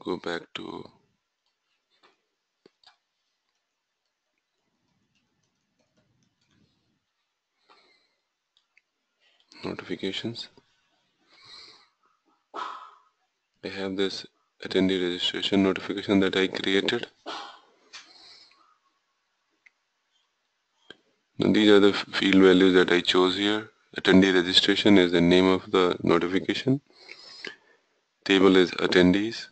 go back to notifications. I have this attendee registration notification that I created. Now these are the field values that I chose here. Attendee registration is the name of the notification. Table is attendees.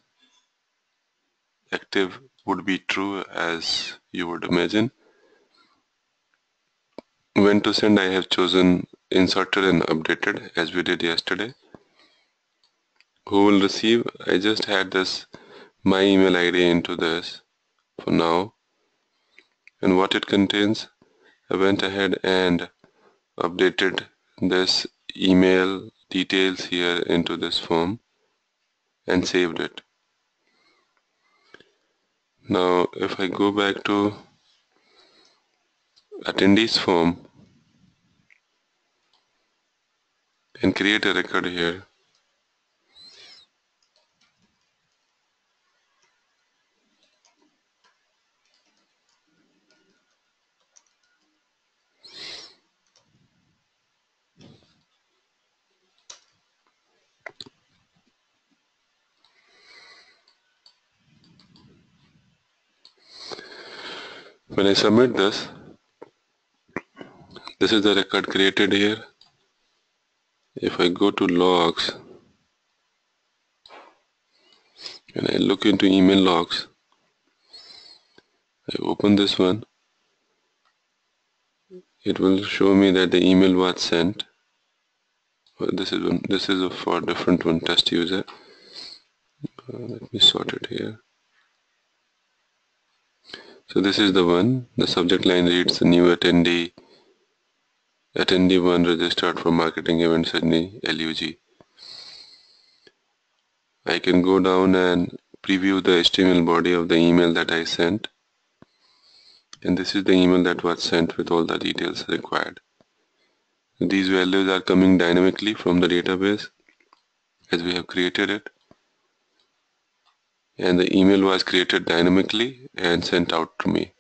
Active would be true, as you would imagine. When to send, I have chosen inserted and updated as we did yesterday. Who will receive? I just had this my email ID into this for now, and what it contains, I went ahead and updated this email details here into this form and saved it. Now if I go back to attendees form and create a record here, when I submit this, this is the record created here. If I go to logs and I look into email logs, I open this one, it will show me that the email was sent. This is for a different one, test user. Let me sort it here. So this is the one. The subject line reads new attendee 1 registered for marketing event Sydney LUG. I can go down and preview the HTML body of the email that I sent, and this is the email that was sent with all the details required. These values are coming dynamically from the database as we have created it, and the email was created dynamically and sent out to me.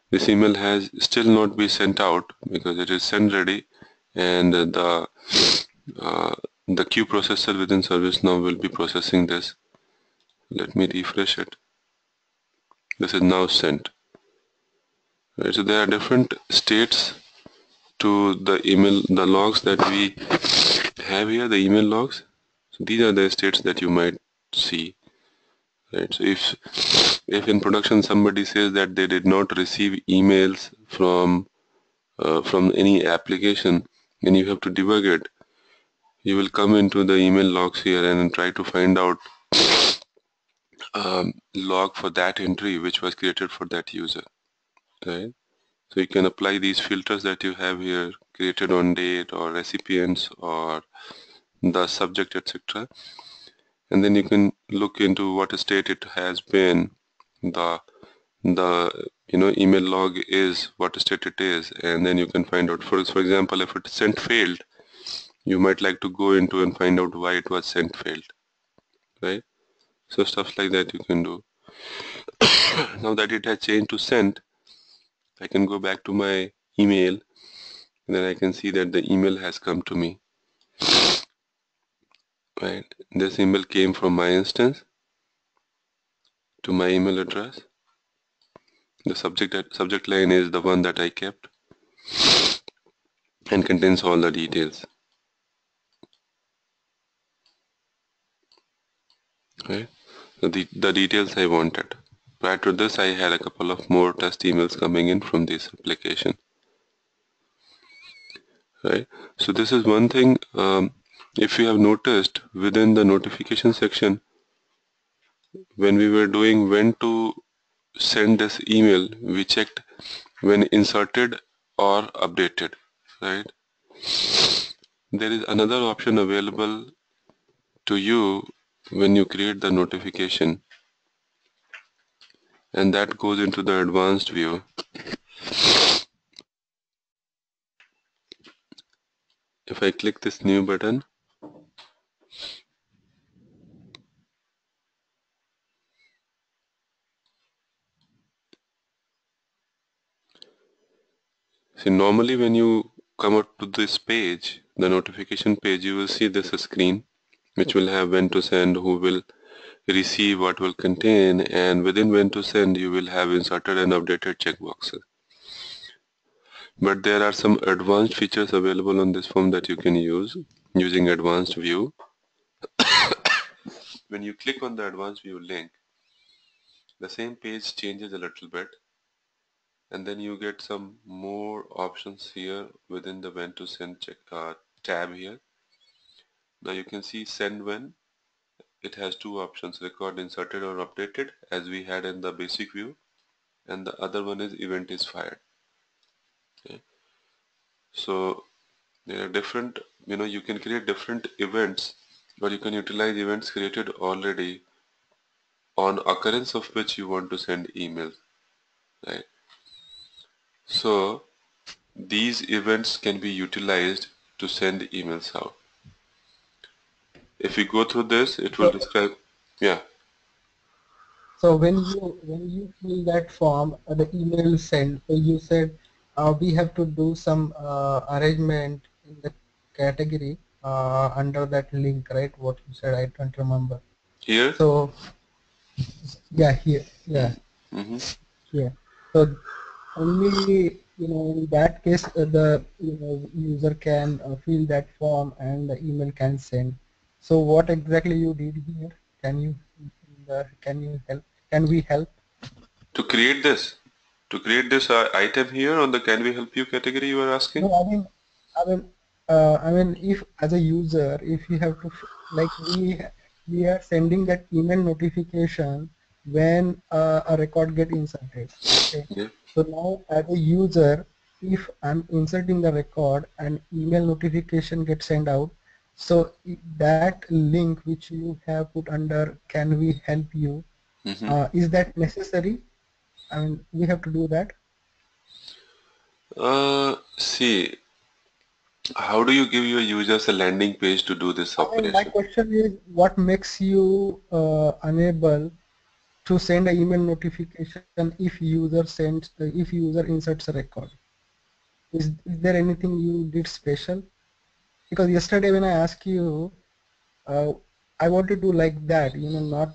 This email has still not been sent out because it is send ready, and the queue processor within ServiceNow will be processing this. Let me refresh it. This is now sent. Right, so there are different states to the email, the logs that we have here, the email logs. So these are the states that you might see. Right, so if in production somebody says that they did not receive emails from any application, then you have to debug it. You will come into the email logs here and try to find out log for that entry which was created for that user, right? So you can apply these filters that you have here, created on date or recipients or the subject, etc. And then you can look into what state it has been. The email log is what state it is, and then you can find out. For example, if it sent failed, you might like to go into and find out why it was sent failed, right? So stuff like that you can do. Now that it has changed to sent, I can go back to my email, and then I can see that the email has come to me. Right, this email came from my instance to my email address. The subject line is the one that I kept and contains all the details. Right, so the details I wanted. Prior to this, I had a couple of more test emails coming in from this application. Right, so this is one thing. If you have noticed, within the notification section, when we were doing when to send this email, we checked when inserted or updated, right? There is another option available to you when you create the notification, and that goes into the advanced view. If I click this new button, See, normally when you come up to this page, the notification page, you will see this screen which will have when to send, who will receive, what will contain, and within when to send you will have inserted and updated checkboxes. But there are some advanced features available on this form that you can use using advanced view. When you click on the advanced view link, the same page changes a little bit, and then you get some more options here within the when to send tab here. Now you can see send when. It has two options, record inserted or updated, as we had in the basic view, and the other one is event is fired. Okay. So there are different, you can create different events, or you can utilize events created already on occurrence of which you want to send emails, right? So these events can be utilized to send emails out. If we go through this, it will describe, yeah. So when you fill that form, the email sent, so you said we have to do some arrangement in the category under that link, right? What you said, I don't remember. Here, So yeah, here, yeah, mm-hmm. yeah. So only in that case the user can fill that form and the email can send. So what exactly you did here? Can you can you help? Can we help? To create this, item here on the can we help you category you are asking? No, I mean, I mean, if as a user, if you have to, like we are sending that email notification when a record get inserted. Okay. Yeah. So now as a user, if I'm inserting the record and email notification gets sent out, so that link which you have put under "Can we help you?" Mm-hmm. Is that necessary? I mean, we have to do that. See, how do you give your users a landing page to do this I mean, my operation? question is, what makes you unable to send an email notification if user inserts a record? Is there anything you did special? Because yesterday when I asked you, uh, I want to do like that, not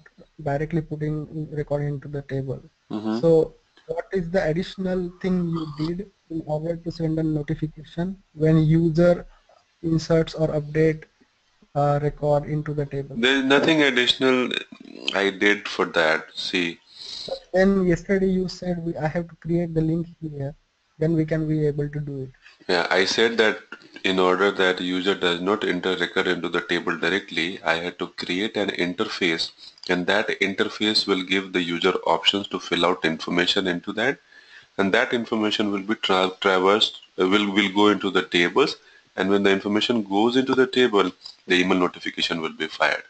directly putting record into the table. Mm-hmm. So what is the additional thing you did in order to send a notification when user inserts or update record into the table? There's nothing additional I did for that. See, But then yesterday you said I have to create the link here, then we can be able to do it. yeah, I said that in order that user does not enter record into the table directly, I had to create an interface, and that interface will give the user options to fill out information into that, and that information will be traversed, will go into the tables, and when the information goes into the table, the email notification will be fired.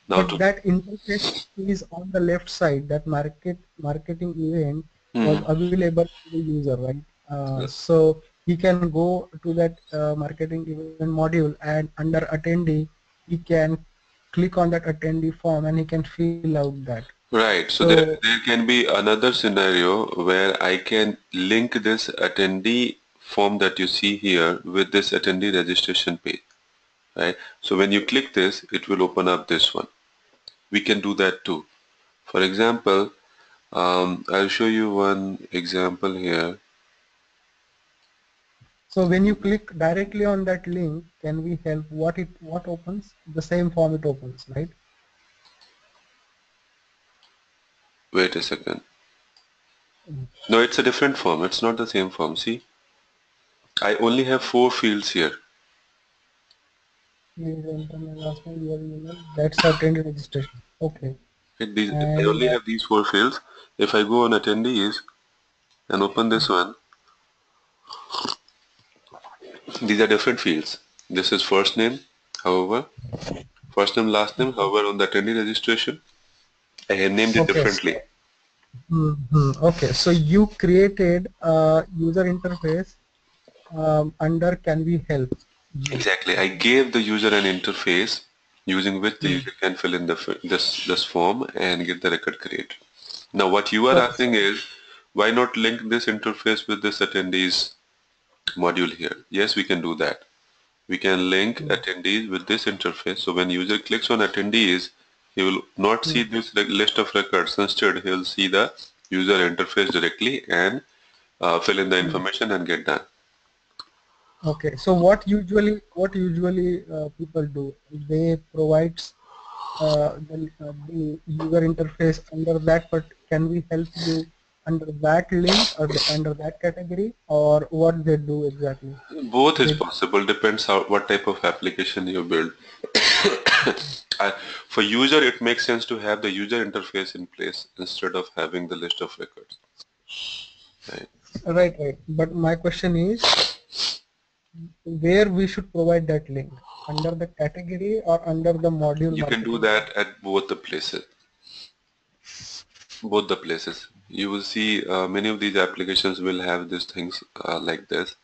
Now But to that interface is on the left side. That marketing event was Mhm. available to the user, right? So he can go to that marketing event module, and under attendee, he can click on that attendee form and he can fill out that. Right. So So there can be another scenario where I can link this attendee form that you see here with this attendee registration page. Right. So when you click this, it will open up this one. We can do that too. For example, I'll show you one example here. So when you click directly on that link, can we help? What opens? The same form it opens, right? Wait a second. Mm. No, it's a different form. It's not the same form. See, I only have four fields here. Please enter my last name, your email. That's attended registration. Okay. I And only have these four fields. If I go on attendees and open this one, these are different fields. This is first name, however, first name, last name, however, on the attendee registration, I have named it okay, differently. so okay, so you created a user interface under Can We Help You? Exactly. I gave the user an interface using which the Hmm. user can fill in this form and get the record created. Now, what you are Okay, asking is, why not link this interface with this attendees? module here. Yes, we can do that. We can link attendees with this interface. So when user clicks on attendees, he will not see this list of records. Instead, he'll see the user interface directly and fill in the information and get done. Okay, so what usually people do? They provide the user interface under that, but can we help you under that link or under that category, or what they do exactly? Both is They possible. Depends how what type of application you build. I, for user, it makes sense to have the user interface in place instead of having the list of records. Right. right. But my question is, where we should provide that link, under the category or under the module You can do marketing center? that at both the places. Both the places. You will see many of these applications will have these things like this.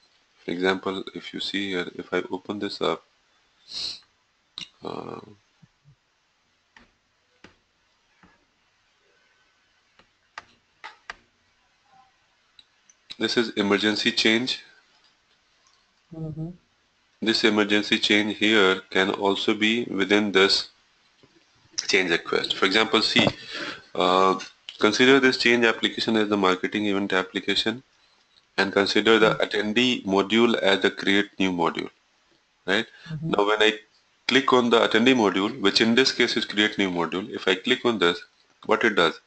For example, if you see here, if I open this up, uh, this is emergency change. Mm-hmm. This emergency change here can also be within this change request. For example, see, uh, consider this change application as the marketing event application and consider the attendee module as the create new module, right? Mm-hmm. Now, when I click on the attendee module, which in this case is create new module, if I click on this, what it does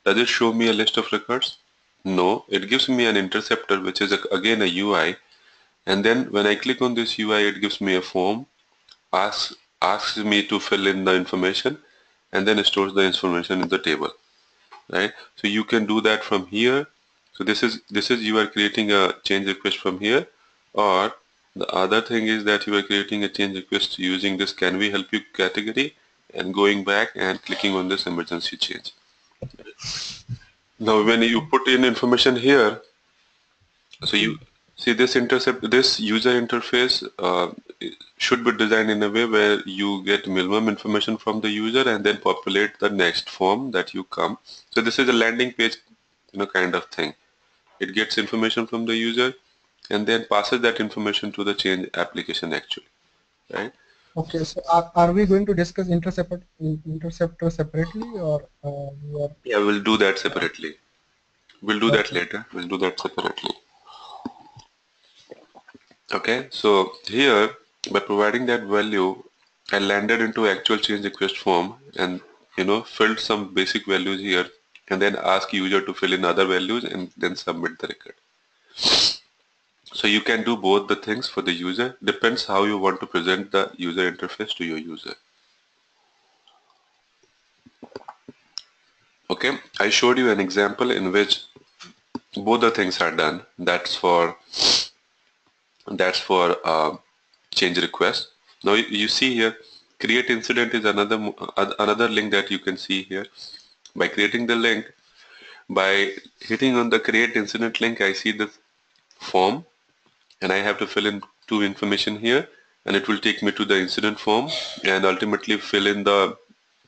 it show me a list of records? No, it gives me an interceptor, which is again a UI. And then when I click on this UI, it gives me a form, asks me to fill in the information, and then stores the information in the table, right? So you can do that from here. So this is you are creating a change request from here, or the other thing is that you are creating a change request using this can we help you category and going back and clicking on this emergency change. Now when you put in information here, so you see this user interface should be designed in a way where you get minimum information from the user and then populate the next form that you come. So this is a landing page, kind of thing. It gets information from the user and then passes that information to the change application actually, right? Okay, so are we going to discuss interceptor separately, or we are Yeah, we'll do that separately. We'll do that okay? later. We'll do that separately. Okay, so here by providing that value, I landed into actual change request form and filled some basic values here and then ask user to fill in other values and then submit the record. So you can do both the things for the user. Depends how you want to present the user interface to your user. Okay, I showed you an example in which both the things are done. That's for change request. Now you see here, create incident is another link that you can see here. By creating the link, by hitting on the create incident link, I see this form and I have to fill in two information here and it will take me to the incident form and ultimately fill in the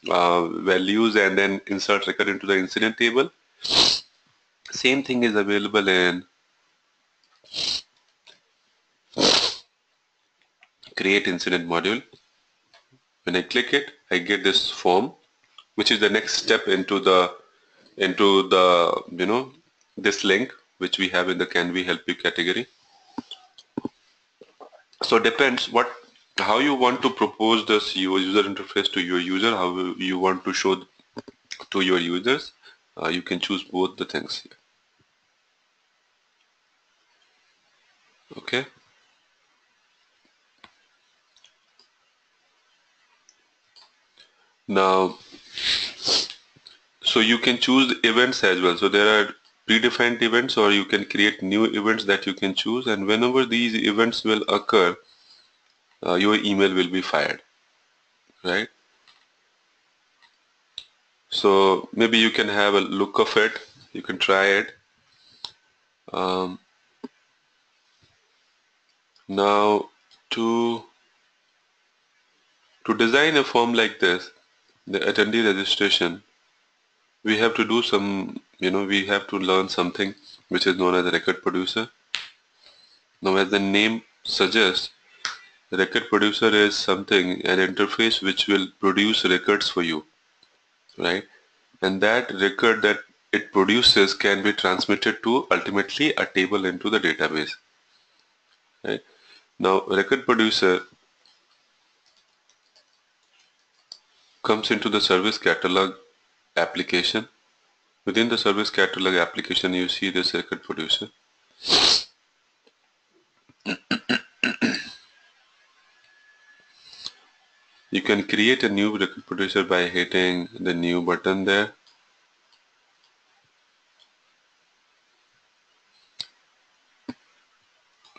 values and then insert record into the incident table. Same thing is available in create incident module. When I click it, I get this form, which is the next step into the this link which we have in the can we help you category. So depends how you want to propose this your user interface to your user, how you want to show to your users. You can choose both the things here. Okay. Now, so you can choose events as well. So there are predefined events or you can create new events that you can choose, and whenever these events will occur, your email will be fired, right? So maybe you can have a look of it, you can try it. Um, now to design a form like this, the attendee registration, we have to do some, we have to learn something which is known as a record producer. Now, as the name suggests, record producer is something, an interface which will produce records for you, right? And that record that it produces can be transmitted to ultimately a table into the database, right? Now, record producer comes into the service catalog application. Within the service catalog application, you see this record producer. You can create a new record producer by hitting the new button there.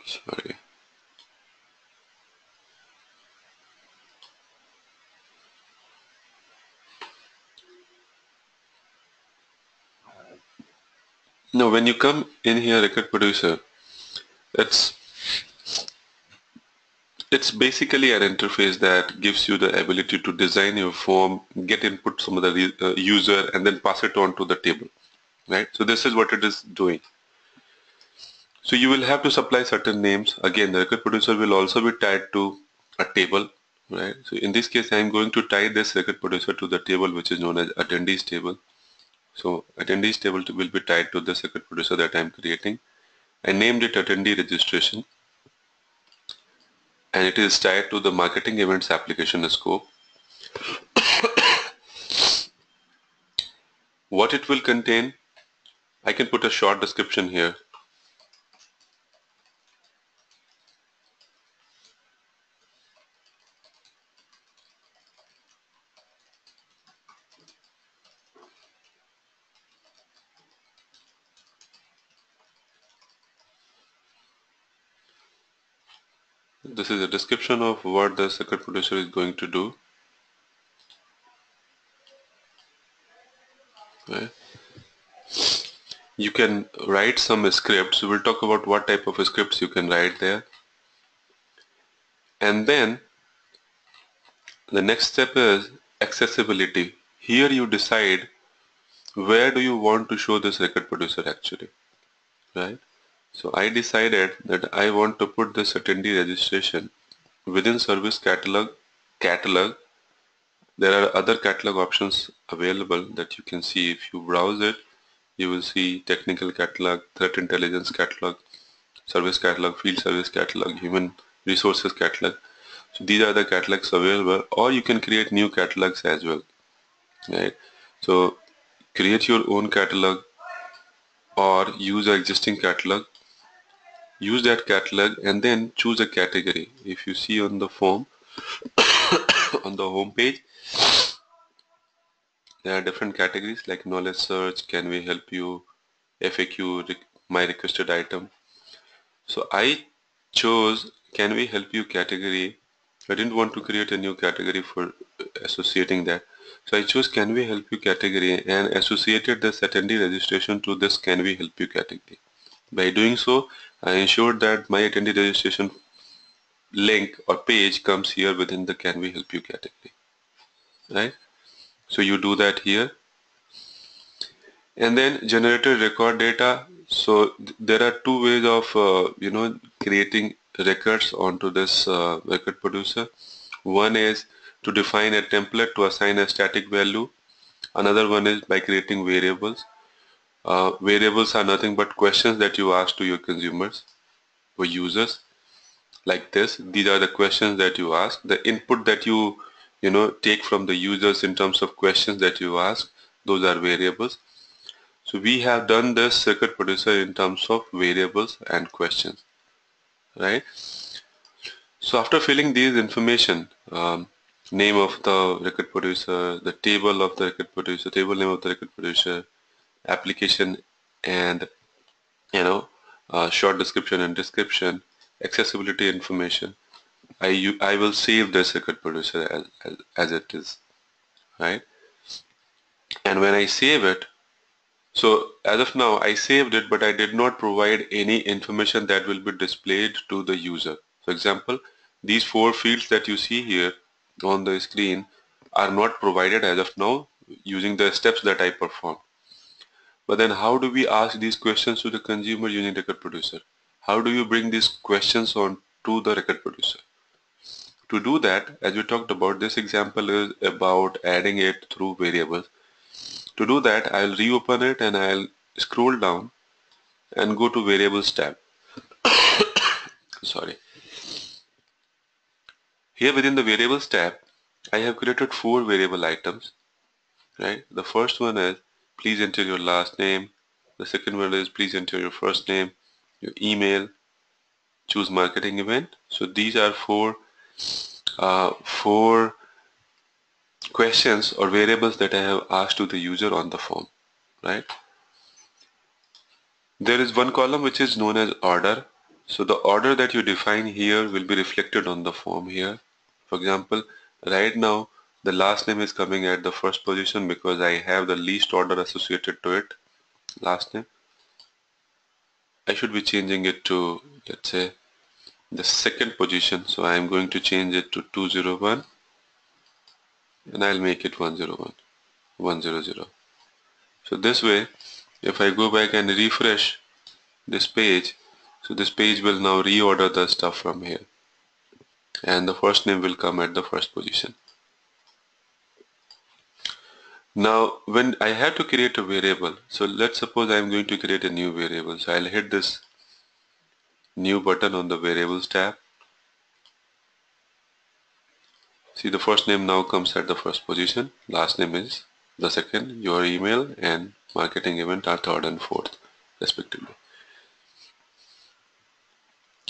Sorry. Now, when you come in here, record producer, it's basically an interface that gives you the ability to design your form, get input from the user, and then pass it on to the table, right? So this is what it is doing. So you will have to supply certain names. Again, the record producer will also be tied to a table, right? So in this case, I'm going to tie this record producer to the table which is known as attendees table. So attendees table will be tied to this record producer that I'm creating. I named it attendee registration, and it is tied to the marketing events application scope. What it will contain, I can put a short description here. This is a description of what the record producer is going to do. Right? You can write some scripts. We'll talk about what type of scripts you can write there. And then the next step is accessibility. Here you decide where do you want to show this record producer actually, right? So I decided that I want to put this attendee registration within service catalog. There are other catalog options available that you can see. If you browse it, you will see technical catalog, threat intelligence catalog, service catalog, field service catalog, human resources catalog. So these are the catalogs available, or you can create new catalogs as well, right? So create your own catalog or use an existing catalog. Use that catalog and then choose a category. If you see on the form, on the home page, there are different categories like knowledge search, can we help you, FAQ, my requested item. So I chose can we help you category. I didn't want to create a new category for associating that. So I chose can we help you category and associated this attendee registration to this can we help you category. By doing so, I ensured that my attendee registration link or page comes here within the can we help you category, right? So you do that here. And then generated record data. So there are two ways of creating records onto this record producer. One is to define a template to assign a static value. Another one is by creating variables. Variables are nothing but questions that you ask to your consumers or users, like this. These are the questions that you ask. The input that you take from the users in terms of questions that you ask, those are variables. So we have done this record producer in terms of variables and questions, right? So after filling these information, name of the record producer, the table of the record producer, table name of the record producer, application, and short description and description, accessibility information, I will save this record producer as it is, right? And when I save it, so as of now I saved it, but I did not provide any information that will be displayed to the user. For example, these 4 fields that you see here on the screen are not provided as of now using the steps that I performed. But then how do we ask these questions to the consumer using record producer? how do you bring these questions on to the record producer? To do that, as we talked about, this example is about adding it through variables. To do that, I'll reopen it and I'll scroll down and go to variables tab. Sorry. Here within the variables tab, I have created 4 variable items, right? The first one is please enter your last name. The second one is please enter your first name, your email, choose marketing event. So these are four questions or variables that I have asked to the user on the form, right? There is one column which is known as order. So the order that you define here will be reflected on the form here. For example, right now the last name is coming at the first position because I have the least order associated to it, last name. I should be changing it to, let's say, the second position. So I am going to change it to 201 and I'll make it 101, 100. So this way, if I go back and refresh this page, so this page will now reorder the stuff from here and the first name will come at the first position. Now when I have to create a variable, so let's suppose I'm going to create a new variable. So I'll hit this new button on the variables tab. See, the first name now comes at the first position, last name is the second, your email and marketing event are third and fourth respectively.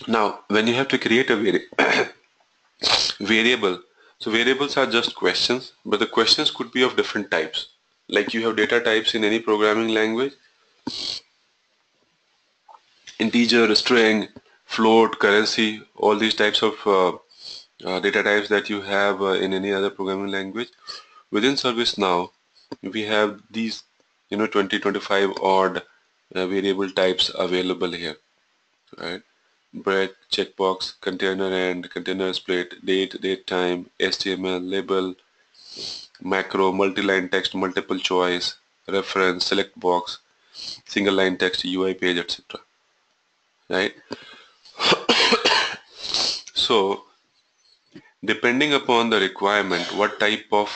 Now when you have to create a variable, so variables are just questions, but the questions could be of different types. Like you have data types in any programming language, integer, string, float, currency, all these types of data types that you have in any other programming language. Within ServiceNow, we have these 20-25 odd variable types available here, right? Breadth, checkbox, container end, container split, date time, HTML, label, macro, multi-line text, multiple choice, reference, select box, single line text, UI page, etc. Right? So depending upon the requirement, what type of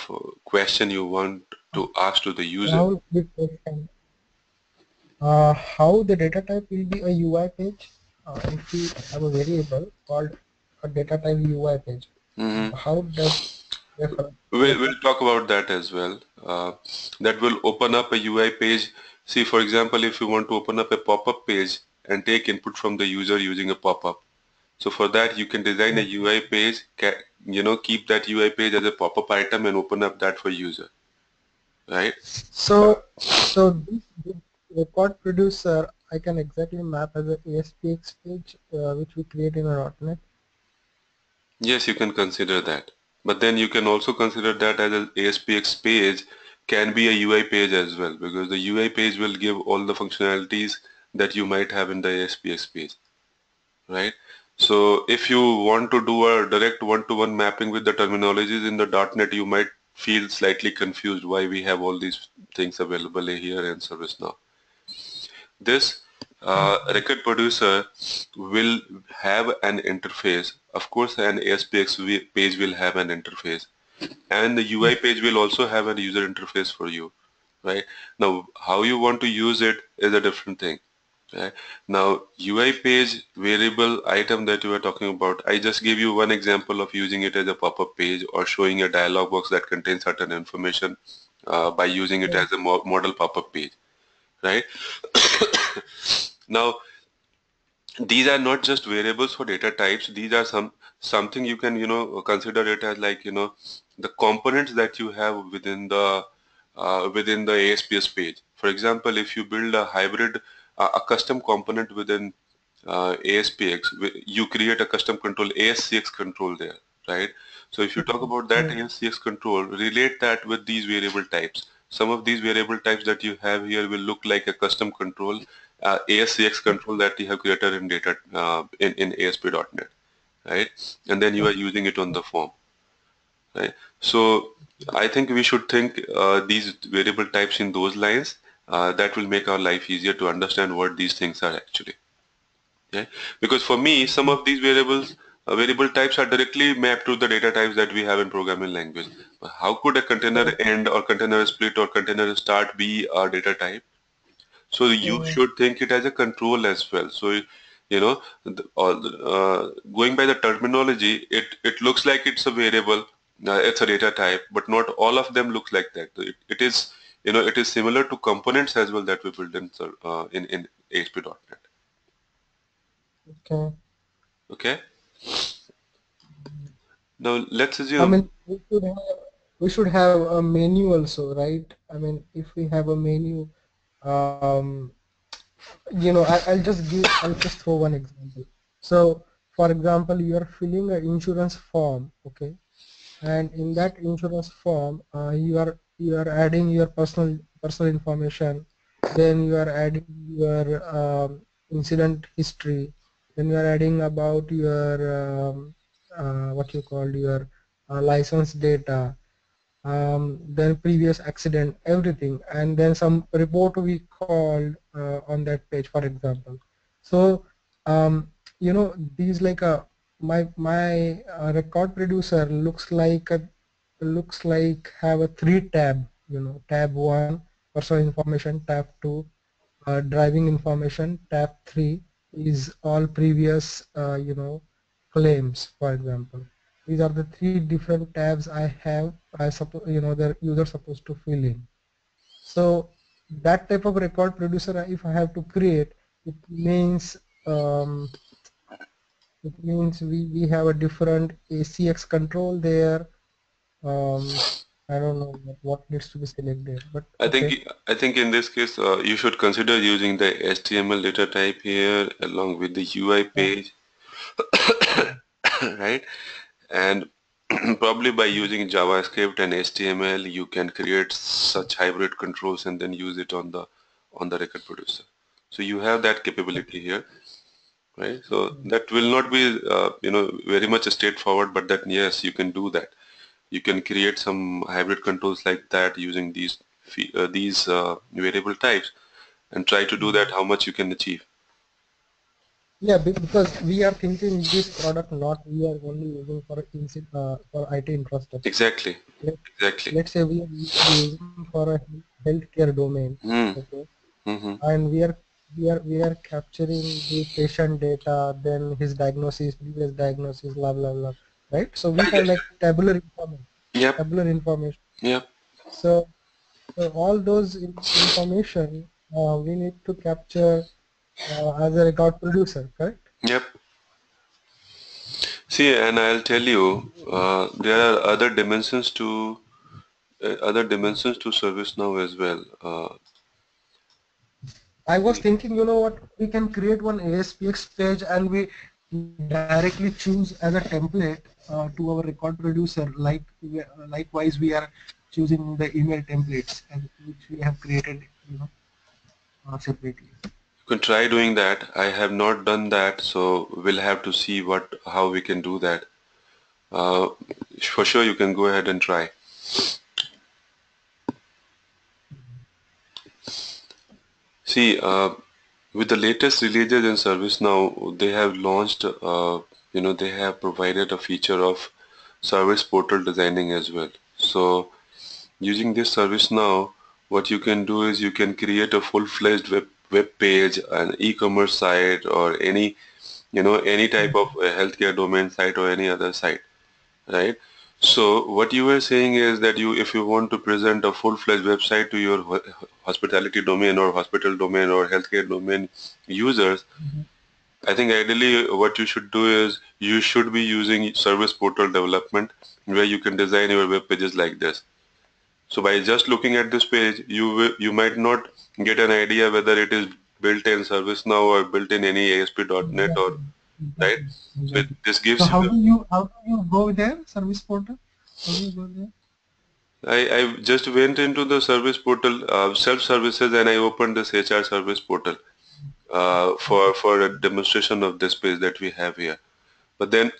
question you want to ask to the user. Now, big question. How the data type will be a UI page? If we have a variable called a data type UI page, how does refer? We'll talk about that as well. That will open up a UI page. See, for example, if you want to open up a pop-up page and take input from the user using a pop-up. So for that, you can design a UI page, keep that UI page as a pop-up item and open up that for user, right? So this record producer I can exactly map as a ASPX page which we create in a .NET. Yes, you can consider that. But then you can also consider that as an ASPX page can be a UI page as well, because the UI page will give all the functionalities that you might have in the ASPX page, right? So if you want to do a direct one-to-one mapping with the terminologies in the .NET, you might feel slightly confused why we have all these things available here in ServiceNow. This record producer will have an interface. Of course, an ASPX page will have an interface, and the UI page will also have a user interface for you, right? Now, how you want to use it is a different thing. Right? Now, UI page variable item that you are talking about, I just gave you one example of using it as a pop-up page or showing a dialog box that contains certain information by using it as a model pop-up page, right? Now, these are not just variables for data types. These are something you can consider it as like the components that you have within the ASPS page. For example, if you build a hybrid a custom component within ASPX, you create a custom control ASCX control there, right? So if you talk about that ASCX control, relate that with these variable types. Some of these variable types that you have here will look like a custom control, ASCX control that you have created in data in ASP.NET, right? And then you are using it on the form, right? So I think we should think these variable types in those lines. That will make our life easier to understand what these things are actually. Okay? Because for me, some of these variable types are directly mapped to the data types that we have in programming language. How could a container end or container split or container start be a data type? So you should think it as a control as well. So you know, going by the terminology, it looks like it's a variable, it's a data type, but not all of them look like that. It is, it is similar to components as well that we build in ASP.NET. Okay. Okay. Now let's I assume. mean, we should have a menu also, right? I mean, if we have a menu, um, I'll just throw one example. So, for example, you are filling an insurance form, okay? And in that insurance form, you are adding your personal information, then you are adding your incident history, then you are adding about your what you call your license data, then previous accident, everything, and then some report we called on that page, for example. So these like a my record producer looks like have a three tab. Tab 1 personal information, tab 2 driving information, tab 3 is all previous claims, for example. These are the three different tabs I have. I suppose the user supposed to fill in. So that type of record producer, if I have to create, it means um, we have a different ACX control there. um, I don't know what needs to be selected, but I think okay. I think in this case you should consider using the HTML data type here along with the UI Yeah. page, right? And probably by using JavaScript and HTML, you can create such hybrid controls and then use it on the record producer. So you have that capability here, right? So that will not be very much straightforward, but that yes, you can do that. You can create some hybrid controls like that using these variable types and try to do that how much you can achieve. Yeah, because we are thinking this product not we are only using for IT infrastructure. Exactly, Let, exactly. let's say we are using for a healthcare domain, Hmm. okay, Mm-hmm. and we are capturing the patient data, then his diagnosis, previous diagnosis, blah blah blah, right? So we have like Yep. tabular information. Yep. So all those information we need to capture as a record producer, correct? Yep. See, and I'll tell you, there are other dimensions to ServiceNow as well. I was thinking, you know what, we can create one ASPX page and we directly choose as a template to our record producer. Likewise, we are choosing the email templates which we have created, separately. You can try doing that. I have not done that, so we'll have to see how we can do that. Uh, for sure, you can go ahead and try. See, with the latest releases in ServiceNow, they have launched, they have provided a feature of service portal designing as well. So using this service now, what you can do is you can create a full-fledged web page, an e-commerce site, or any type of healthcare domain site or any other site, right? So what you were saying is that if you want to present a full-fledged website to your hospitality domain or hospital domain or healthcare domain users, Mhm. I think ideally what you should do is you should be using service portal development where you can design your web pages like this. So by just looking at this page, you might not get an idea whether it is built in ServiceNow or built in any ASP.NET or Exactly, right. exactly, So exactly. this So gives you. how do you go there, service portal? How do you go there? I just went into the service portal, self-services, and I opened this HR service portal Okay. for a demonstration of this page that we have here. But then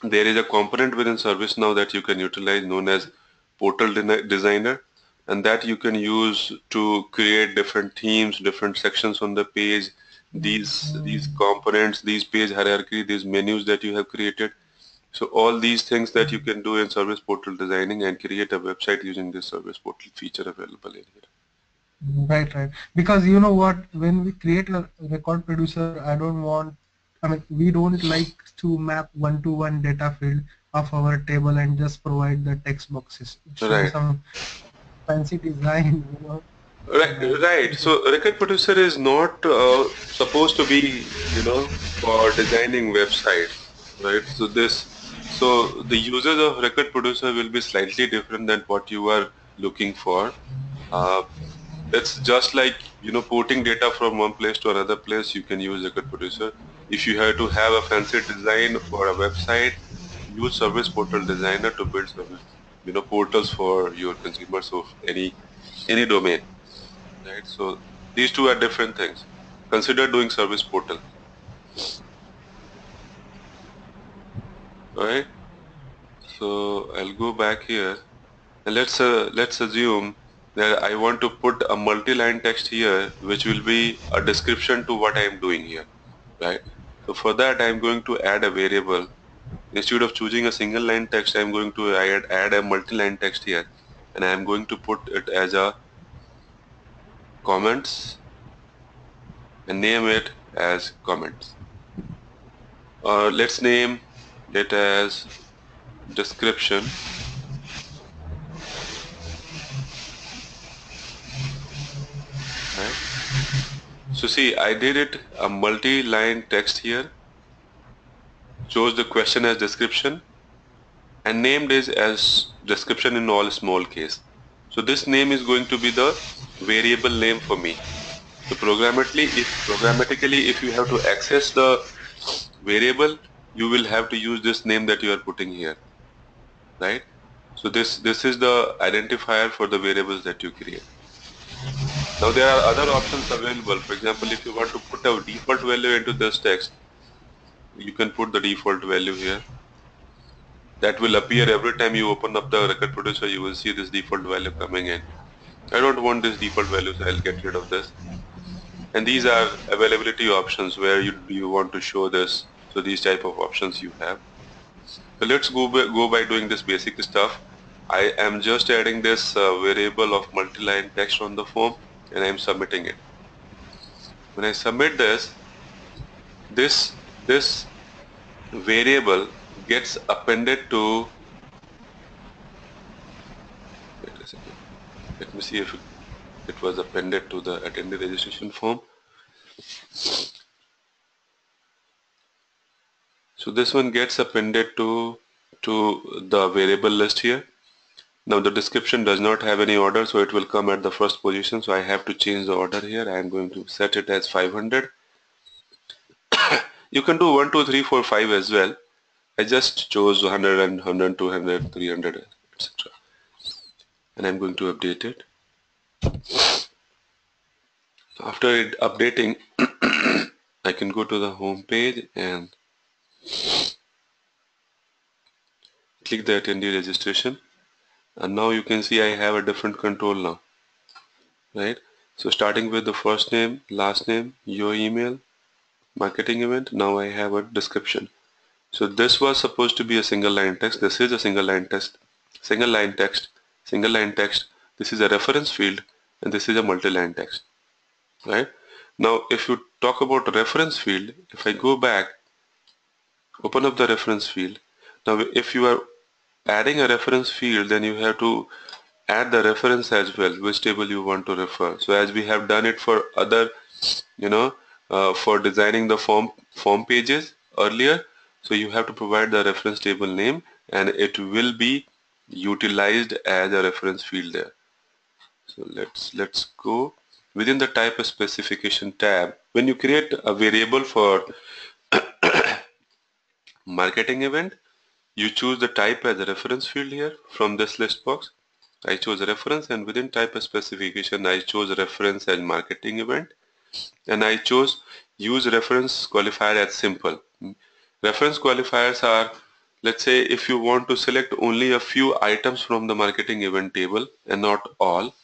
there is a component within ServiceNow that you can utilize known as Portal Designer, and that you can use to create different themes, different sections on the page, these components, these page hierarchy, these menus that you have created. So all these things that you can do in service portal designing and create a website using this service portal feature available in here. Right, right. Because you know what, when we create a record producer, I don't want, I mean, we don't like to map one-to-one data field of our table and just provide the text boxes. It should be Right. some fancy design, you know. Right, right. It is, So record producer is not supposed to be, for designing websites, right? So the users of record producer will be slightly different than what you are looking for. Uh, it's just like, porting data from one place to another place, you can use record producer. If you have to have a fancy design for a website, use service portal designer to build service, portals for your consumers of any domain. Right? So these two are different things. Consider doing service portal. All right. So I'll go back here and let's assume that I want to put a multi-line text here, which will be a description to what I am doing here. Right. So for that, I'm going to add a variable. Instead of choosing a single line text, I'm going to add a multi-line text here, and I'm going to put it as a comments and name it as comments. Let's name it as description. Right. So see, I did it a multi-line text here, chose the question as description, and named it as description in all small case. So this name is going to be the variable name for me. So programmatically, if you have to access the variable, you will have to use this name that you are putting here, right? So this is the identifier for the variables that you create. Now there are other options available. For example, if you want to put a default value into this text, you can put the default value here. That will appear every time you open up the record producer. You will see this default value coming in. I don't want this default value, so I'll get rid of this. And these are availability options where you want to show this. So these type of options you have. So let's go by doing this basic stuff. I am just adding this variable of multi-line text on the form, and I'm submitting it. When I submit this variable gets appended to, wait a second, let me see if it was appended to the attendee registration form. So this one gets appended to the variable list here. Now the description does not have any order, so it will come at the first position. So I have to change the order here. I am going to set it as 500. You can do 1, 2, 3, 4, 5 as well. I just chose 100 and 100, 200, 300, etc. And I'm going to update it. After it updating, I can go to the home page and click the attendee registration. And now you can see I have a different control now. Right? So starting with the first name, last name, your email, marketing event, now I have a description. So this was supposed to be a single line text. This is a single line text, single line text, single line text. This is a reference field, and this is a multi-line text, right? Now, if you talk about reference field, if I go back, open up the reference field. Now, if you are adding a reference field, then you have to add the reference as well, which table you want to refer. So as we have done it for other, for designing the form pages earlier, so you have to provide the reference table name, and it will be utilized as a reference field there. So let's go within the type specification tab. When you create a variable for marketing event, you choose the type as a reference field here from this list box. I chose a reference, and within type specification I chose reference as marketing event, and I chose use reference qualifier as simple. Reference qualifiers are, let's say, if you want to select only a few items from the marketing event table and not all,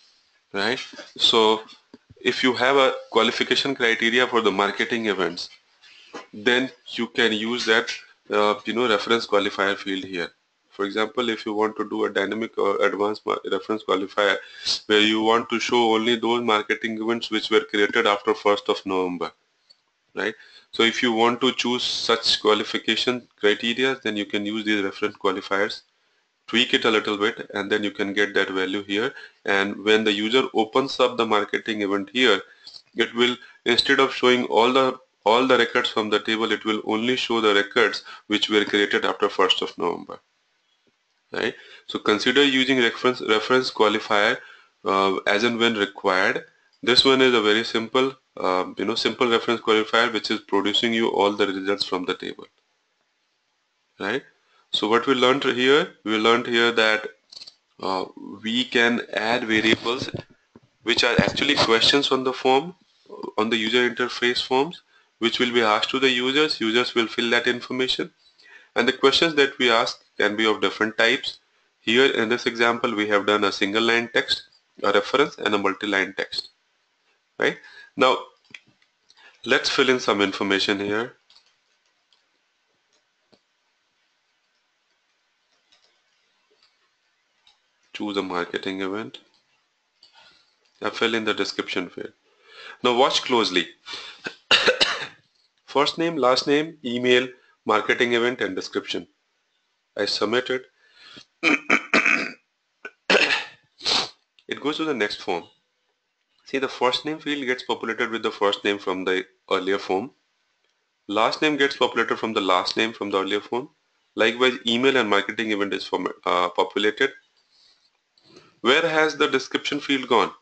right? So if you have a qualification criteria for the marketing events, then you can use that reference qualifier field here. For example, if you want to do a dynamic or advanced reference qualifier where you want to show only those marketing events which were created after 1st of November, right? So if you want to choose such qualification criteria, then you can use these reference qualifiers, tweak it a little bit, and then you can get that value here. And when the user opens up the marketing event here, it will, instead of showing all the records from the table, it will only show the records which were created after 1st of November, right? So consider using reference qualifier as and when required. This one is a very simple simple reference qualifier which is producing you all the results from the table, right? So what we learned here, that uh, we can add variables which are actually questions on the form, on the user interface forms, which will be asked to the users. Users will fill that information, and the questions that we ask can be of different types. Here in this example, we have done a single line text, a reference, and a multi-line text, right? Now, let's fill in some information here. Choose a marketing event. I fill in the description field. Now watch closely. First name, last name, email, marketing event, and description. I submit it. It goes to the next form. See, the first name field gets populated with the first name from the earlier form. Last name gets populated from the last name from the earlier form. Likewise, email and marketing event is populated. Where has the description field gone?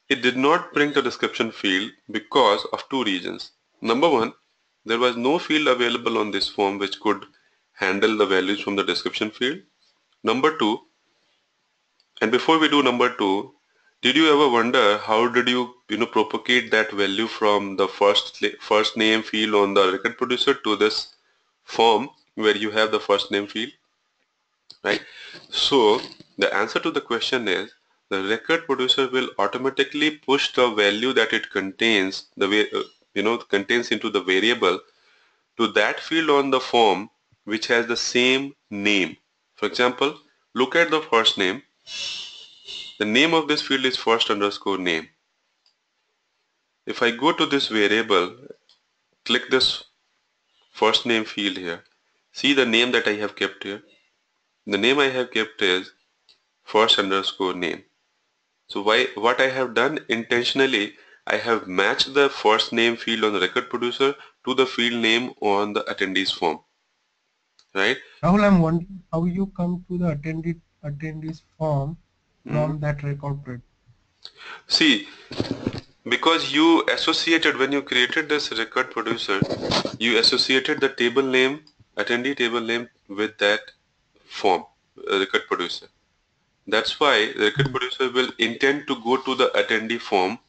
It did not bring the description field because of two reasons. Number one, there was no field available on this form which could handle the values from the description field. Number two, and before we do number two, did you ever wonder how did you propagate that value from the first name field on the record producer to this form where you have the first name field, right? So the answer to the question is the record producer will automatically push the value that it contains, the way contains into the variable, to that field on the form which has the same name. For example, look at the first name. The name of this field is first underscore name. If I go to this variable, click this first name field here, see the name that I have kept here. The name I have kept is first underscore name. So what I have done intentionally, I have matched the first name field on the record producer to the field name on the attendees form, right? Rahul, I'm wondering how you come to the attendees form from that record producer. See, because you associated, when you created this record producer, you associated the table name, attendee table name, with that form, record producer. That's why the record producer will intend to go to the attendee form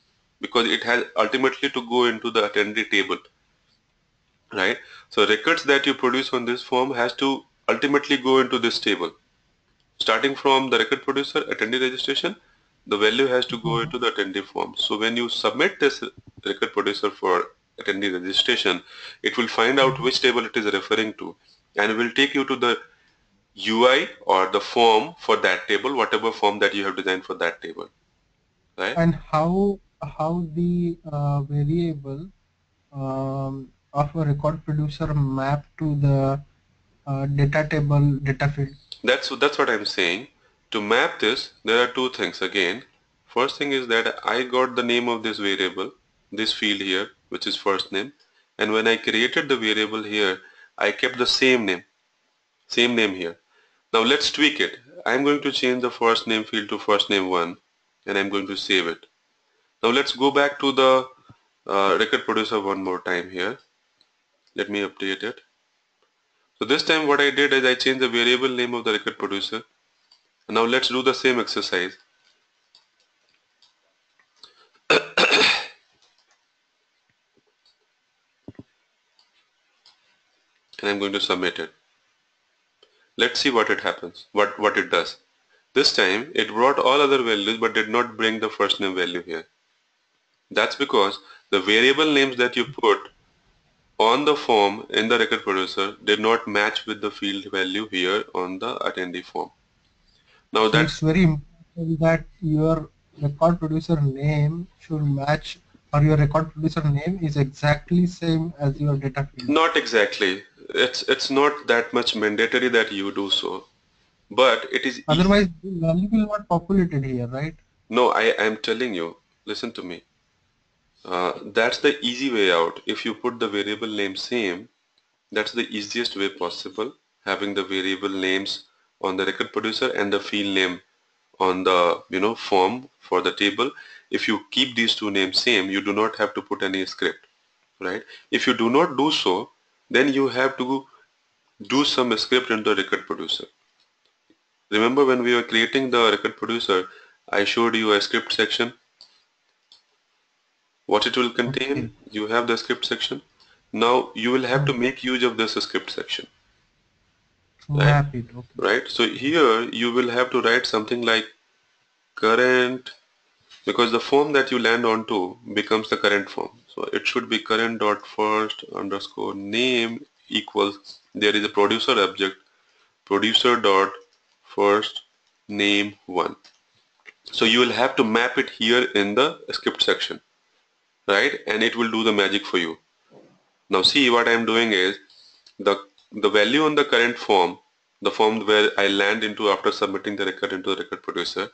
because it has ultimately to go into the attendee table, right? So records that you produce on this form has to ultimately go into this table. Starting from the record producer attendee registration, the value has to go into the attendee form. So when you submit this record producer for attendee registration, it will find out which table it is referring to and will take you to the UI or the form for that table, whatever form that you have designed for that table, right? And how the variable of a record producer map to the data table data field? That's what I'm saying. To map this, there are two things again. First thing is that I got the name of this variable, this field here, which is first name. And when I created the variable here, I kept the same name here. Now let's tweak it. I'm going to change the first name field to first name 1 and I'm going to save it. Now let's go back to the record producer one more time here. Let me update it. So this time what I did is I changed the variable name of the record producer. Now let's do the same exercise. And I'm going to submit it. Let's see what it happens, what it does. This time it brought all other values but did not bring the first name value here. That's because the variable names that you put on the form in the record producer did not match with the field value here on the attendee form. Now So it's that's very important that your record producer name should match, or your record producer name is exactly same as your data field. not exactly. It's not that much mandatory that you do so, but it is easy. Otherwise, the value will not populated here, right? No, I am telling you, listen to me. That's the easy way out. If you put the variable name same, that's the easiest way possible. Having the variable names on the record producer and the field name on the form for the table. If you keep these two names same, you do not have to put any script, right? If you do not do so, then you have to do some script in the record producer. Remember when we were creating the record producer, I showed you a script section, what it will contain. Okay. You have the script section. Now you will have to Hmm. make use of this script section, To right? map it. Okay. Right. So here you will have to write something like current, because the form that you land onto becomes the current form. So it should be current dot first underscore name equals, there is a producer object, producer dot first name one. So you will have to map it here in the script section, right? And it will do the magic for you. Now see, what I'm doing is the the value on the current form, the form where I land into after submitting the record into the record producer,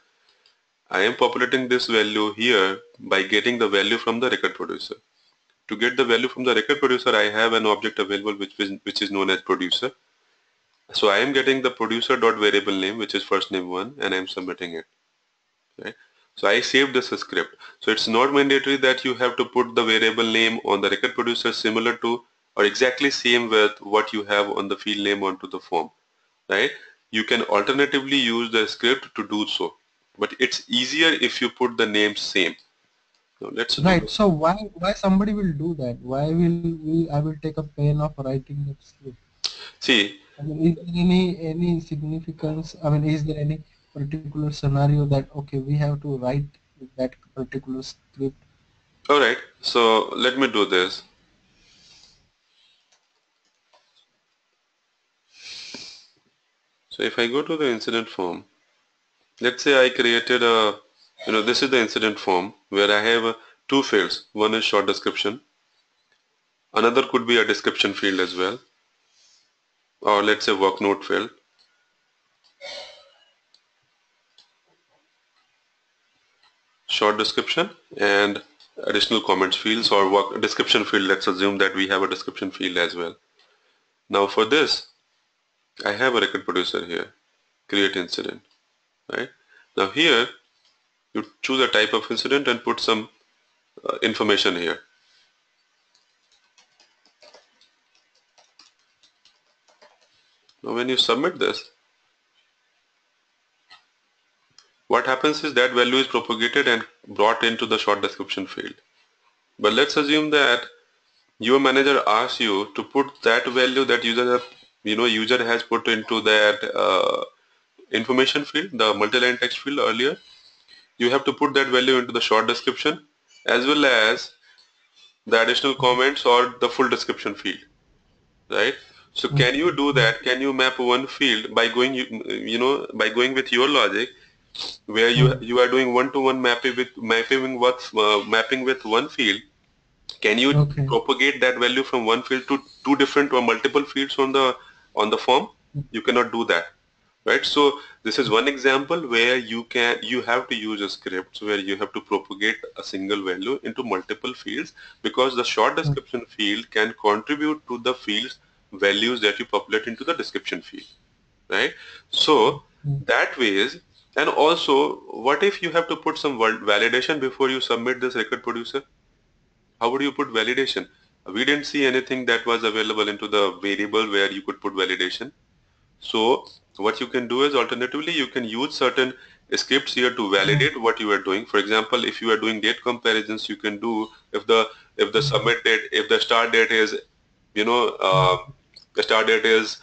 I am populating this value here by getting the value from the record producer. To get the value from the record producer, I have an object available which is known as producer. So I am getting the producer dot variable name, which is first name one, and I am submitting it. Right? So I saved this script. So it's not mandatory that you have to put the variable name on the record producer similar to or exactly same with what you have on the field name onto the form. Right? You can alternatively use the script to do so, but it's easier if you put the names same. Now let's do Right. this. So why somebody will do that? Why will we I will take a pain of writing that script? See, I mean, is there any significance? I mean, is there any particular scenario that okay, we have to write that particular script? all right. So let me do this. So if I go to the incident form, let's say I created this is the incident form where I have two fields. One is short description. Another could be a description field as well, or let's say work note field. Short description and additional comments fields or work description field. Let's assume that we have a description field as well. Now for this, I have a record producer here, create incident, right? Now here, you choose a type of incident and put some information here. Now when you submit this, what happens is that value is propagated and brought into the short description field. But let's assume that your manager asks you to put that value that user has put into that information field, the multi-line text field earlier. You have to put that value into the short description as well as the additional comments or the full description field, right? So can you do Mm. that? Can you map one field by going by going with your logic where Mm. you are doing one-to-one mapping with one field? Can you Okay. propagate that value from one field to two different or multiple fields on the form? You cannot do that, right? So this is one example where you have to use a script where you have to propagate a single value into multiple fields, because the short Mm. description field can contribute to the fields values that you populate into the description field, right? So Mm. that ways. And also, what if you have to put some validation before you submit this record producer? How would you put validation? We didn't see anything that was available into the variable where you could put validation. So what you can do is alternatively you can use certain scripts here to Mm. validate what you are doing. For example, if you are doing date comparisons, you can do if the submit date, if the start date is you know the start date is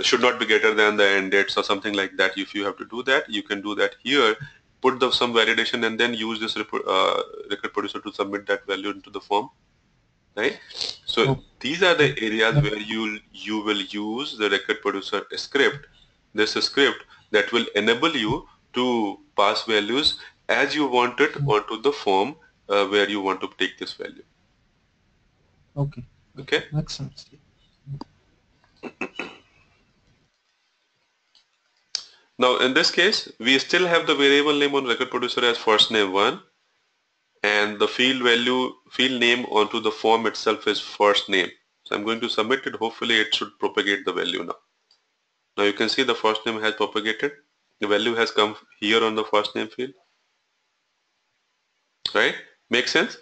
should not be greater than the end dates or something like that. If you have to do that, you can do that here put some validation and then use this record producer to submit that value into the form, right? So Okay. these are the areas That, where you will use the record producer script, this script that will enable you to pass values as you want it onto the form where you want to take this value. okay. Okay. Okay. Makes sense. Now in this case, we still have the variable name on record producer as first name 1, and the field name onto the form itself is first name. So I'm going to submit it. Hopefully it should propagate the value now. Now you can see the first name has propagated. The value has come here on the first name field, right? Make sense?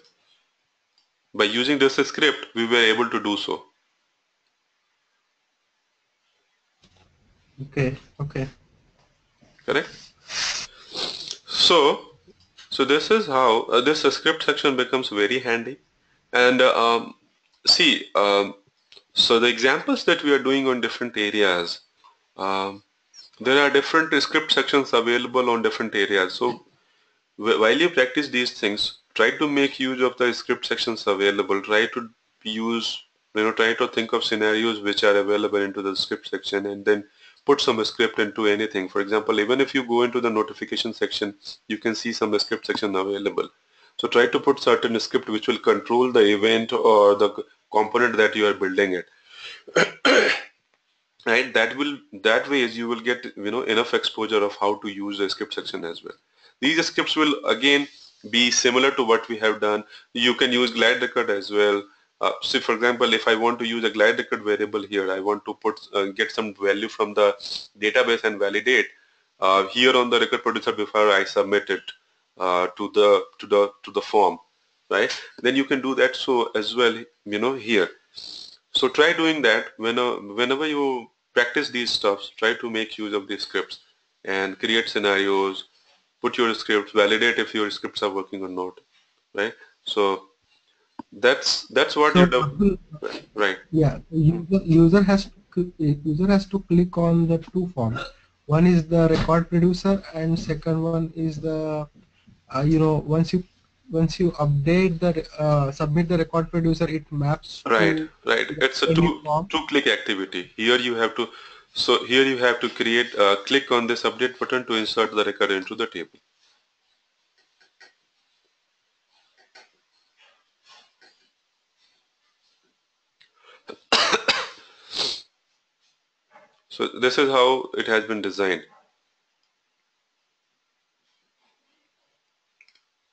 By using this script, we were able to do so. Okay. Okay. Correct? So this is how this script section becomes very handy. And see, so the examples that we are doing on different areas, um, there are different script sections available on different areas. So while you practice these things, try to make use of the script sections available. Try to use, try to think of scenarios which are available into the script section and then put some script into anything. For example, even if you go into the notification section, you can see some script section available. So try to put certain script which will control the event or the component that you are building it. Right, that way you will get enough exposure of how to use the script section as well. These scripts will again be similar to what we have done. You can use glide record as well. So for example, if I want to use a glide record variable here, I want to put get some value from the database and validate here on the record producer before I submit it to the form, right? Then you can do that so as well, here. So try doing that whenever you practice these stuffs. Try to make use of these scripts and create scenarios. Put your scripts, validate if your scripts are working or not. Right. So that's what So you do. Right. yeah, user has to click on the two forms. One is the record producer, and second one is the once you update the submit the record producer, it maps Right. to Right. the It's a any two form. two click activity. Here you have to. So here you have to create click on this update button to insert the record into the table. So this is how it has been designed.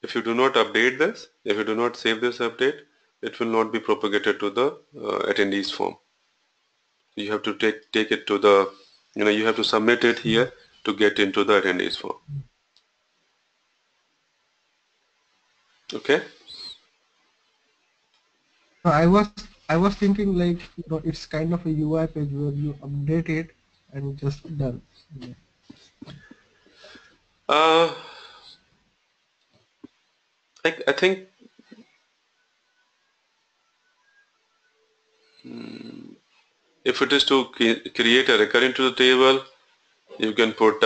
If you do not update this, if you do not save this update, it will not be propagated to the attendees form. You have to take it to the, you have to submit it here to get into the attendees form. Okay. So I was thinking, like, it's kind of a UI page where you update it and just done. Yeah. Uh, I think if it is to create a record into the table, you can put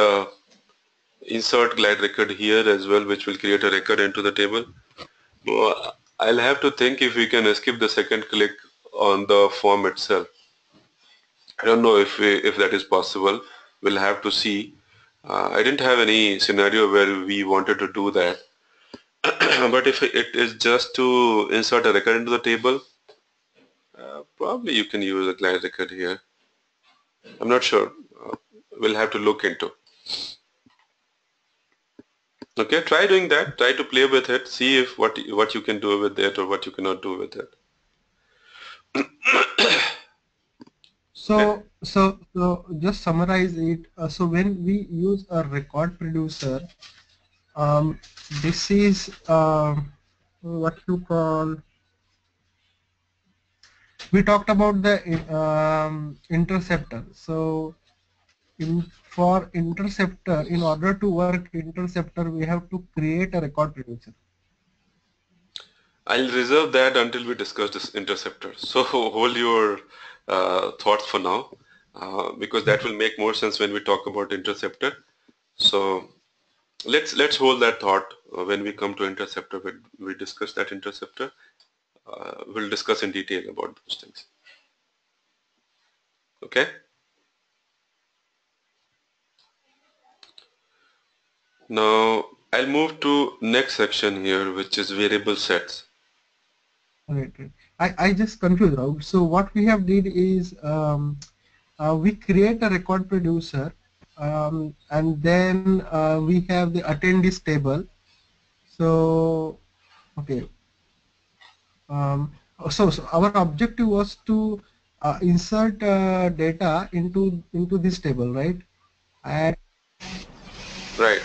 insert glide record here as well, which will create a record into the table. Well, I'll have to think if we can skip the second click on the form itself. I don't know if that is possible. We'll have to see. I didn't have any scenario where we wanted to do that. But if it is just to insert a record into the table, probably you can use a glide record here. I'm not sure. We'll have to look into. Okay, try doing that. Try to play with it. See if what you can do with it or what you cannot do with it. Okay. So just summarize it. So when we use a record producer, um, this is what you call. We talked about the interceptor. So for interceptor, in order to work interceptor, we have to create a record producer. I'll reserve that until we discuss this interceptor. So hold your thoughts for now, because that will make more sense when we talk about interceptor. So let's hold that thought when we come to interceptor. We discuss that interceptor. We'll discuss in detail about those things. Okay. Now I'll move to next section here, which is variable sets. Right, right. I just confused, Rahul. So what we have did is we create a record producer, and then we have the attendees table. So okay, so our objective was to insert data into this table, right? And Right.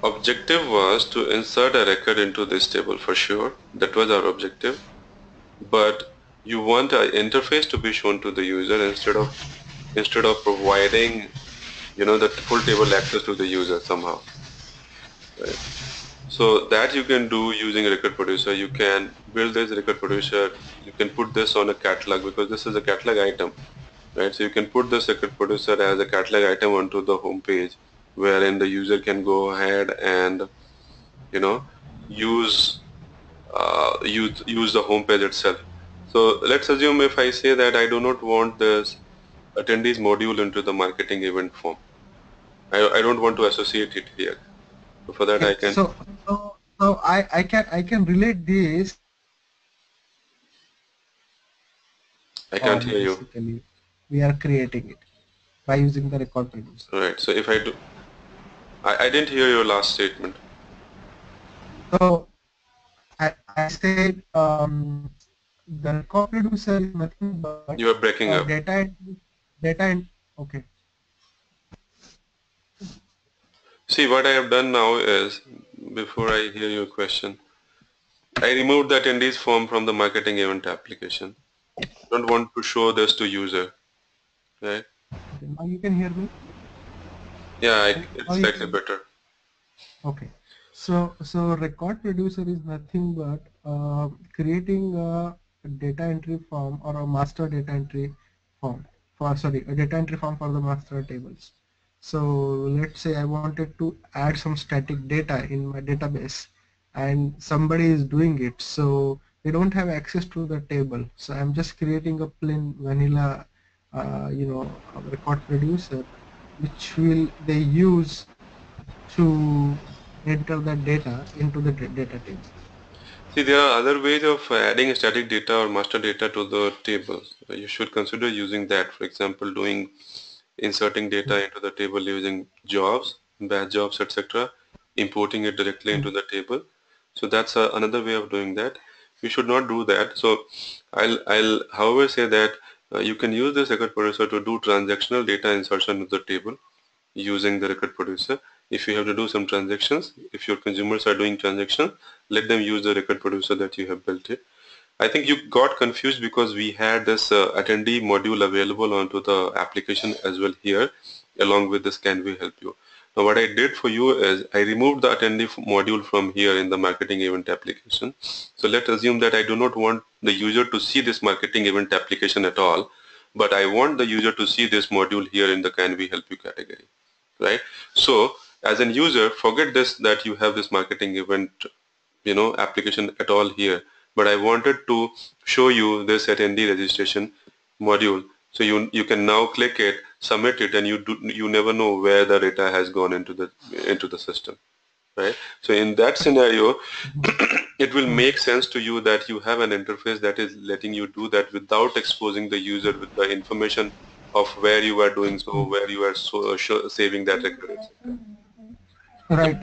Objective was to insert a record into this table for sure. That was our objective. But you want an interface to be shown to the user instead of providing the full table access to the user somehow. Right. So that you can do using record producer. You can build this record producer. You can put this on a catalog because this is a catalog item, right? So you can put this record producer as a catalog item onto the home page, wherein the user can go ahead and you know use use the home page itself. So let's assume if I say that I do not want this attendees module into the marketing event form. I don't want to associate it here. So for that I okay, can so I can relate this I can't record hear you. basically. We are creating it by using the record producer. Right. So if I do I didn't hear your last statement. So I said the record producer is nothing but You are breaking up. data and okay. See, what I have done now is, before I hear your question, I removed the attendees form from the marketing event application. Don't want to show this to user, right? Okay, now you can hear me. Yeah, Now it's you slightly can. better. Okay. So record producer is nothing but creating a data entry form or a master data entry form for sorry a data entry form for the master tables. So let's say I wanted to add some static data in my database and somebody is doing it. So they don't have access to the table. So I'm just creating a plain vanilla record producer which will they use to enter that data into the data table. See, there are other ways of adding static data or master data to the tables. You should consider using that. For example, doing inserting data into the table using jobs, batch jobs, etc., importing it directly into Mm. the table. So that's another way of doing that. You should not do that. So I'll however say that you can use this record producer to do transactional data insertion into the table using the record producer. If you have to do some transactions, if your consumers are doing transactions, let them use the record producer that you have built it. I think you got confused because we had this attendee module available onto the application as well here, along with this Can We Help You. Now what I did for you is I removed the attendee module from here in the marketing event application. So let's assume that I do not want the user to see this marketing event application at all, but I want the user to see this module here in the Can We Help You category, right? So as an user, forget this that you have this marketing event application at all here, but I wanted to show you this attendee registration module. So you can now click it, submit it, and you never know where the data has gone into the system, right? So in that scenario, Mhm. it will Mm. make sense to you that you have an interface that is letting you do that without exposing the user with the information of where you are doing so, Mm. where you are saving that record, etc. Right.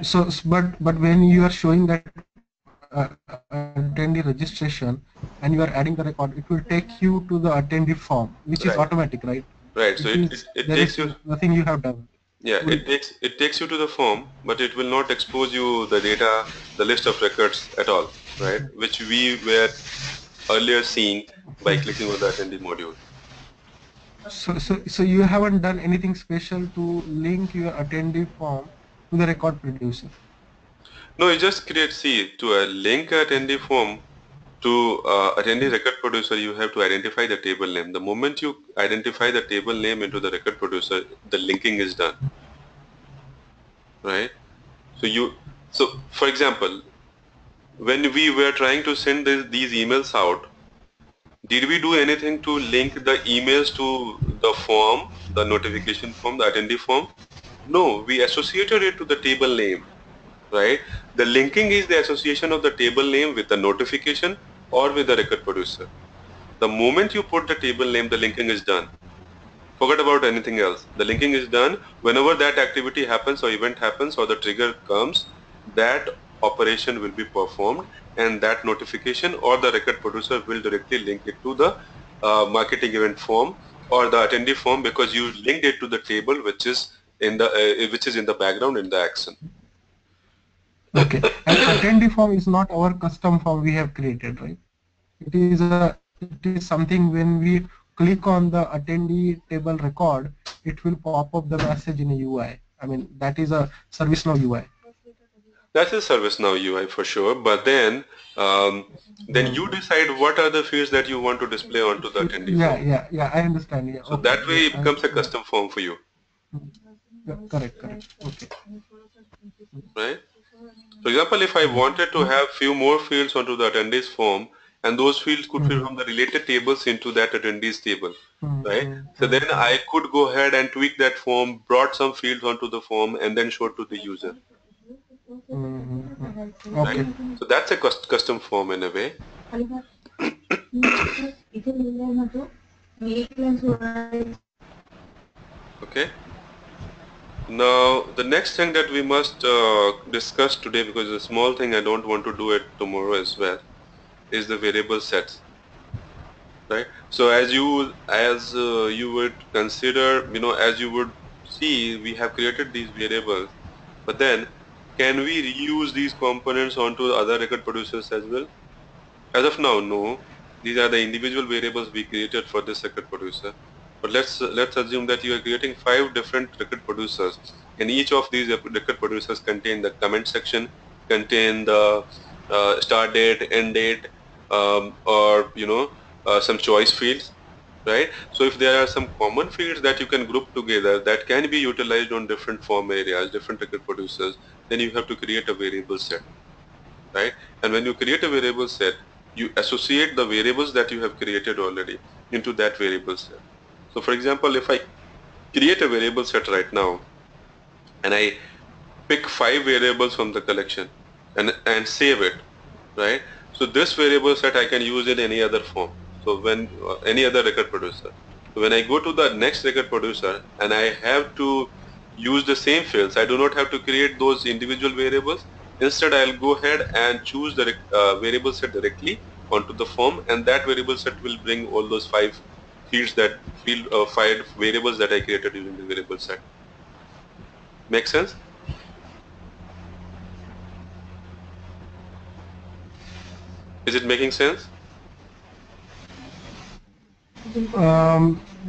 But when you are showing that attendee registration and you are adding the record, it will take you to the attendee form, which is automatic, Right, right? It right. So is there it is takes you. nothing you have done. Yeah, Will it takes you to the form, but it will not expose you the data, the list of records at all, right? Which we were earlier seeing by clicking on the attendee module. so you haven't done anything special to link your attendee form to the record producer. No, you just create, see, to a link attendee form. to attendee record producer, you have to identify the table name. The moment you identify the table name into the record producer, the linking is done, right? So for example, when we were trying to send these emails out, did we do anything to link the emails to the form, the notification form, the attendee form? No, we associated it to the table name, right? The linking is the association of the table name with the notification or with the record producer. The moment you put the table name, the linking is done. Forget about anything else. The linking is done whenever that activity happens or event happens or the trigger comes, that operation will be performed and that notification or the record producer will directly link it to the marketing event form or the attendee form because you linked it to the table which is in the background in the action. Okay. And attendee form is not our custom form we have created, right? It is something when we click on the attendee table record, it will pop up the message in a UI. I mean, that is a ServiceNow UI. That's a ServiceNow UI for sure, but then you decide what are the fields that you want to display onto the attendee Yeah, form. yeah, yeah. I understand. Yeah. So Okay. that Yeah. way it becomes a custom form for you, Yeah, correct. Correct. Okay. right? For example, if I wanted to have few more fields onto the attendees form, and those fields could be from the related tables into that attendees table, right? So then I could go ahead and tweak that form, brought some fields onto the form, and then show it to the user, right? Okay. So that's a custom form in a way. Okay. Now, the next thing that we must discuss today, because it's a small thing, I don't want to do it tomorrow as well, is the variable sets, right? So as you would consider, as you would see, we have created these variables, but then can we reuse these components onto the other record producers as well? As of now, no. These are the individual variables we created for this record producer. But let's assume that you are creating 5 different record producers, and each of these record producers contain the comment section, contain the start date, end date, or some choice fields, right? So if there are some common fields that you can group together that can be utilized on different form areas, different record producers, then you have to create a variable set, right? And when you create a variable set, you associate the variables that you have created already into that variable set. So for example, if I create a variable set right now and I pick 5 variables from the collection and save it, right? So this variable set I can use in any other form. So when any other record producer. So when I go to the next record producer and I have to use the same fields, I do not have to create those individual variables. Instead, I'll go ahead and choose the variable set directly onto the form, and that variable set will bring all those 5 variables that I created using the variable set. Make sense? Is it making sense?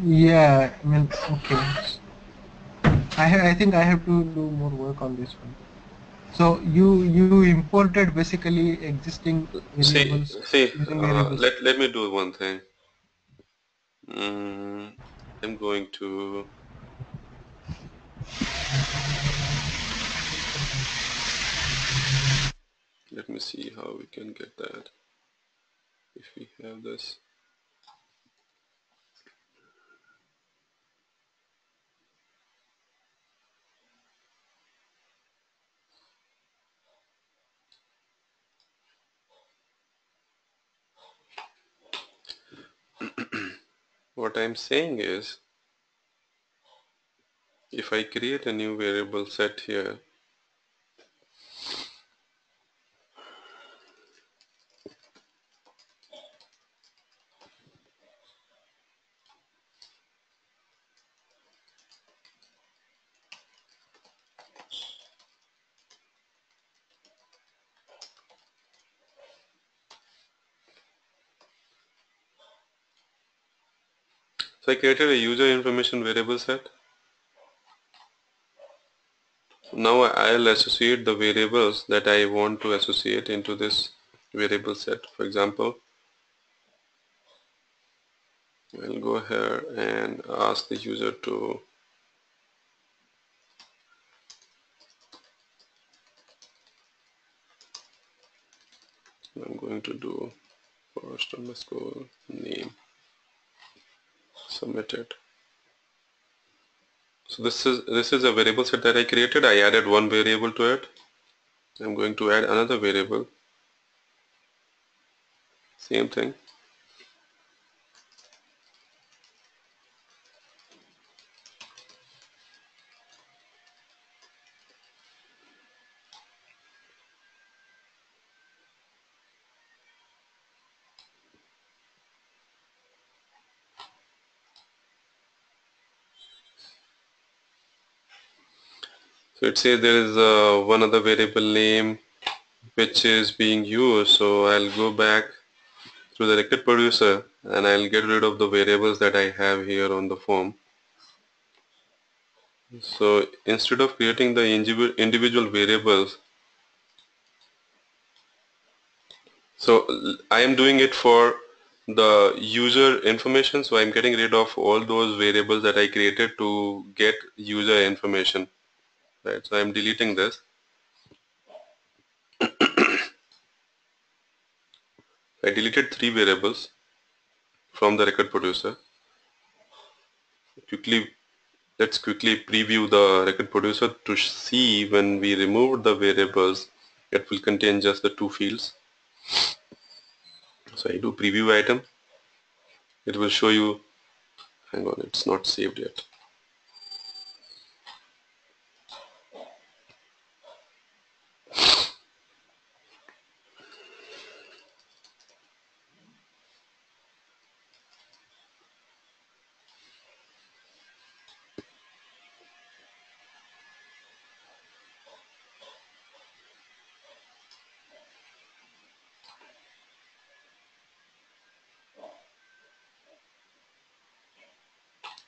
Yeah. I mean, okay. I think I have to do more work on this one. So you imported basically existing See, variables see. using variables. Let me do one thing. Mm, I'm going to. Let me see how we can get that. If we have this. What I'm saying is, if I create a new variable set here, so I created a user information variable set. Now I'll associate the variables that I want to associate into this variable set. For example, I'll go here and ask the user to I'm going to do first underscore name, submit it. So this is a variable set that I created. I added one variable to it. I'm going to add another variable. Same thing. So it says there is one other variable name which is being used. So I'll go back to the record producer and I'll get rid of the variables that I have here on the form. So instead of creating the individual variables, so I am doing it for the user information. So I'm getting rid of all those variables that I created to get user information. Right. So I'm deleting this. I deleted 3 variables from the record producer. Let's quickly preview the record producer to see when we remove the variables, it will contain just the 2 fields. So I do preview item. It will show you, hang on, it's not saved yet.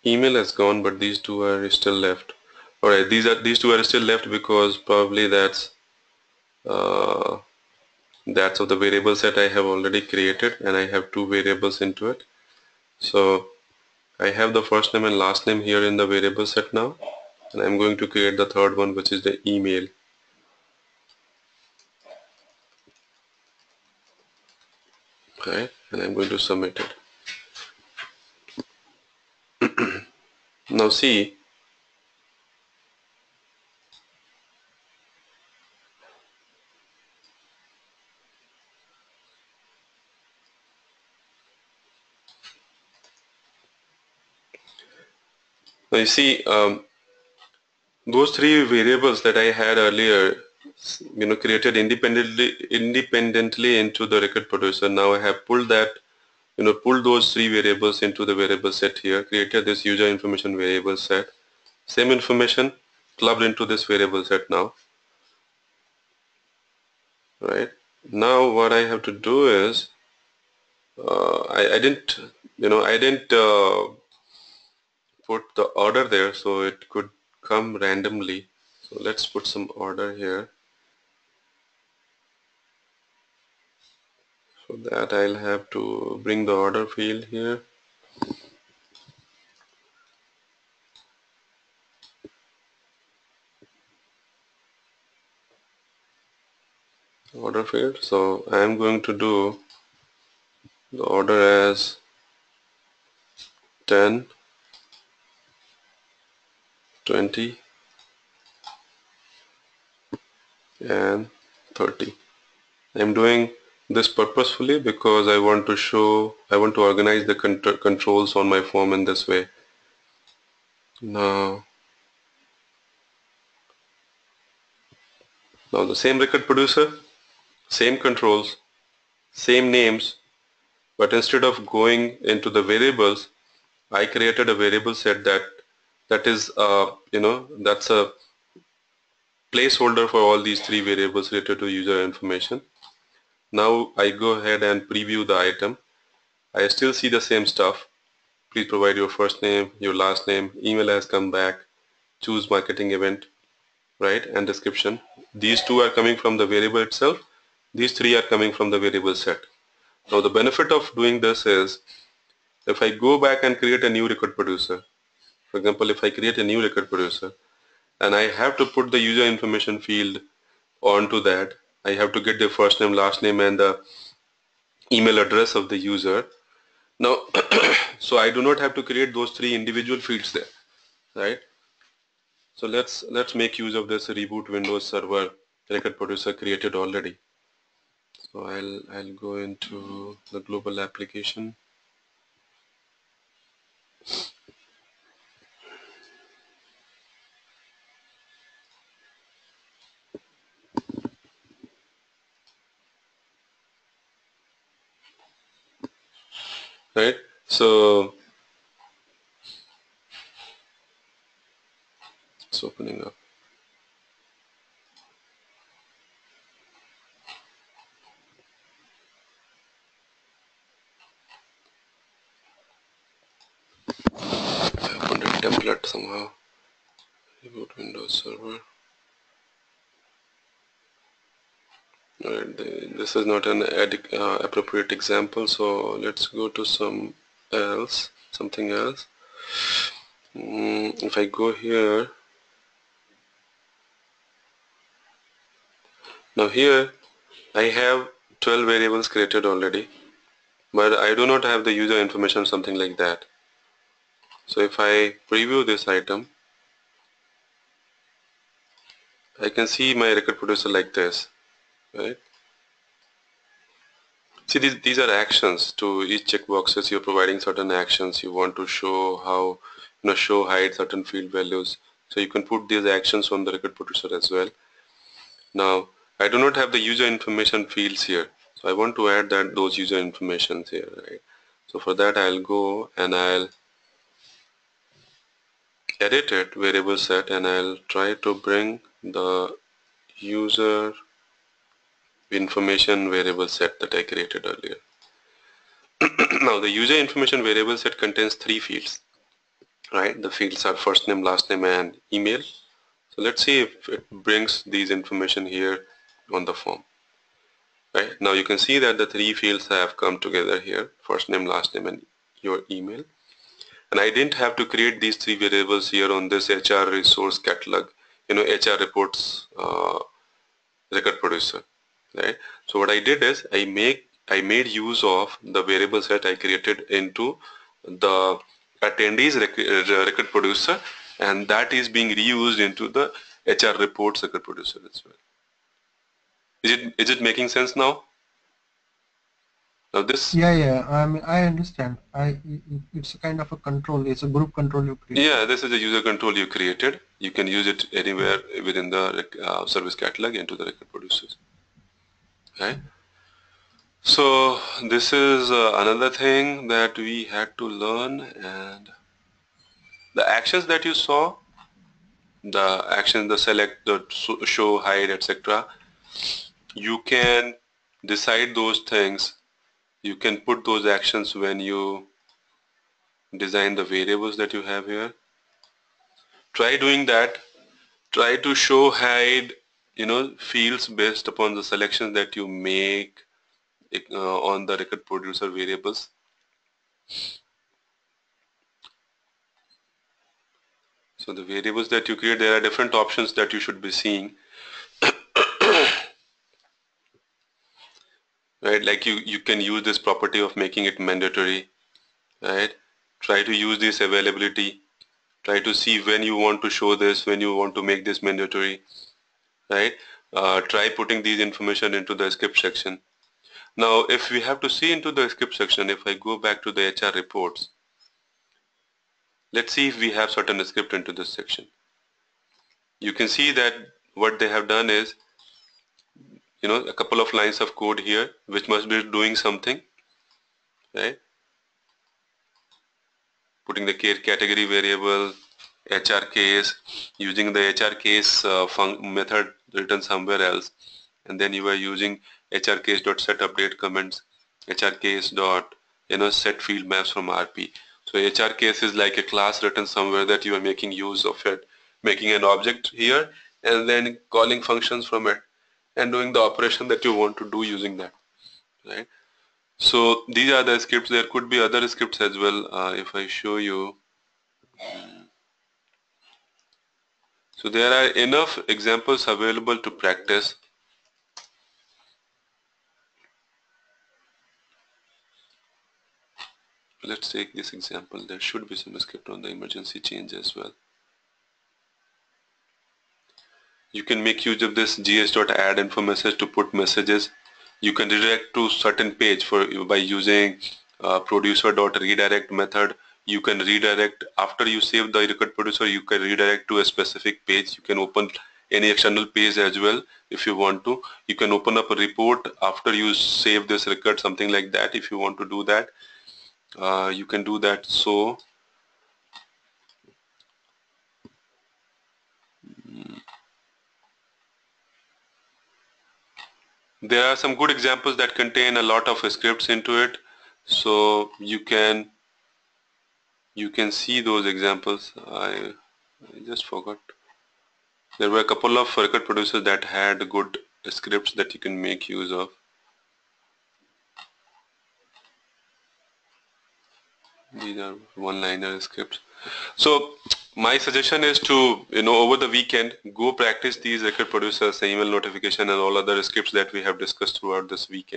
Email has gone, but these two are still left. Alright, these two are still left because probably that's of the variable set I have already created, and I have 2 variables into it. So I have the first name and last name here in the variable set now, and I'm going to create the third one, which is the email. Right, and I'm going to submit it. Now see, now you see those 3 variables that I had earlier, created independently into the record producer. Now I have pulled those 3 variables into the variable set here, created this user information variable set. Same information clubbed into this variable set now. Right. Now what I have to do is I didn't put the order there, so it could come randomly. So let's put some order here. For that I'll have to bring the order field here. Order field. So I am going to do the order as 10, 20 and 30. I'm doing this purposefully because I want to organize the controls on my form in this way. Now the same record producer, same controls, same names, but instead of going into the variables, I created a variable set that is that's a placeholder for all these 3 variables related to user information. Now I go ahead and preview the item. I still see the same stuff. Please provide your first name, your last name, email has come back, choose marketing event, right, and description. These 2 are coming from the variable itself, These three are coming from the variable set. Now the benefit of doing this is, if I go back and create a new record producer, for example, if I create a new record producer and I have to put the user information field onto that, I have to get the first name, last name, and the email address of the user. Now, so I do not have to create those three individual fields there, right? So let's make use of this reboot Windows Server record producer created already. So I'll go into the global application. Right, so it's opening up. I opened a template somehow. Reboot Windows Server. Alright, this is not an appropriate example, so let's go to something else. If I go here, now here I have 12 variables created already, but I do not have the user information, something like that. So if I preview this item, I can see my record producer like this, right? See, these are actions. To each checkboxes, you're providing certain actions. You want to show how, show, hide certain field values. So you can put these actions on the record producer as well. Now, I do not have the user information fields here. So I want to add those user informations here, right? So for that, I'll go and I'll edit it, variable set, and I'll try to bring the user information variable set that I created earlier. Now the user information variable set contains three fields, right? The fields are first name, last name, and email. So let's see if it brings these information here on the form. Right, now you can see that the three fields have come together here, first name, last name, and your email. And I didn't have to create these three variables here on this HR resource catalog, HR reports record producer, right? So what I did is I made use of the variable set I created into the attendees record producer, and that is being reused into the HR reports record producer as well. Is it making sense now? Now this. Yeah. I mean, I understand. It's a kind of a control. It's a group control you create. Yeah, this is a user control you created. You can use it anywhere within the service catalog into the record producers. Right. So this is another thing that we had to learn, and the actions that you saw, the actions, the select, the show, hide, etc. You can decide those things. You can put those actions when you design the variables that you have here. Try doing that. Try to show, hide, fields based upon the selections that you make on the record producer variables. So the variables that you create, there are different options that you should be seeing. Right, like you can use this property of making it mandatory, right? Try to use this availability. Try to see when you want to show this, when you want to make this mandatory, right? Try putting these information into the script section. Now, if we have to see into the script section, if I go back to the HR reports, let's see if we have certain script into this section. You can see that what they have done is, a couple of lines of code here, which must be doing something, right? Putting the category variable, HR case, using the HR case method written somewhere else, and then you are using HR case dot set update comments, HR case dot set field maps from RP. So HR case is like a class written somewhere that you are making use of it, making an object here, and then calling functions from it. and doing the operation that you want to do using that, right? So these are the scripts. There could be other scripts as well. If I show you, so there are enough examples available to practice. Let's take this example. There should be some script on the emergency change as well. You can make use of this gs.add info message to put messages. You can redirect to certain page by using producer.redirect method. You can redirect after you save the record producer. You can redirect to a specific page. You can open any external page as well if you want to. You can open up a report after you save this record, something like that. If you want to do that, you can do that. So there are some good examples that contain a lot of scripts into it. So you can see those examples. I just forgot. There were a couple of record producers that had good scripts that you can make use of. These are one-liner scripts. So my suggestion is to, over the weekend, go practice these record producers, email notification, and all other scripts that we have discussed throughout this week.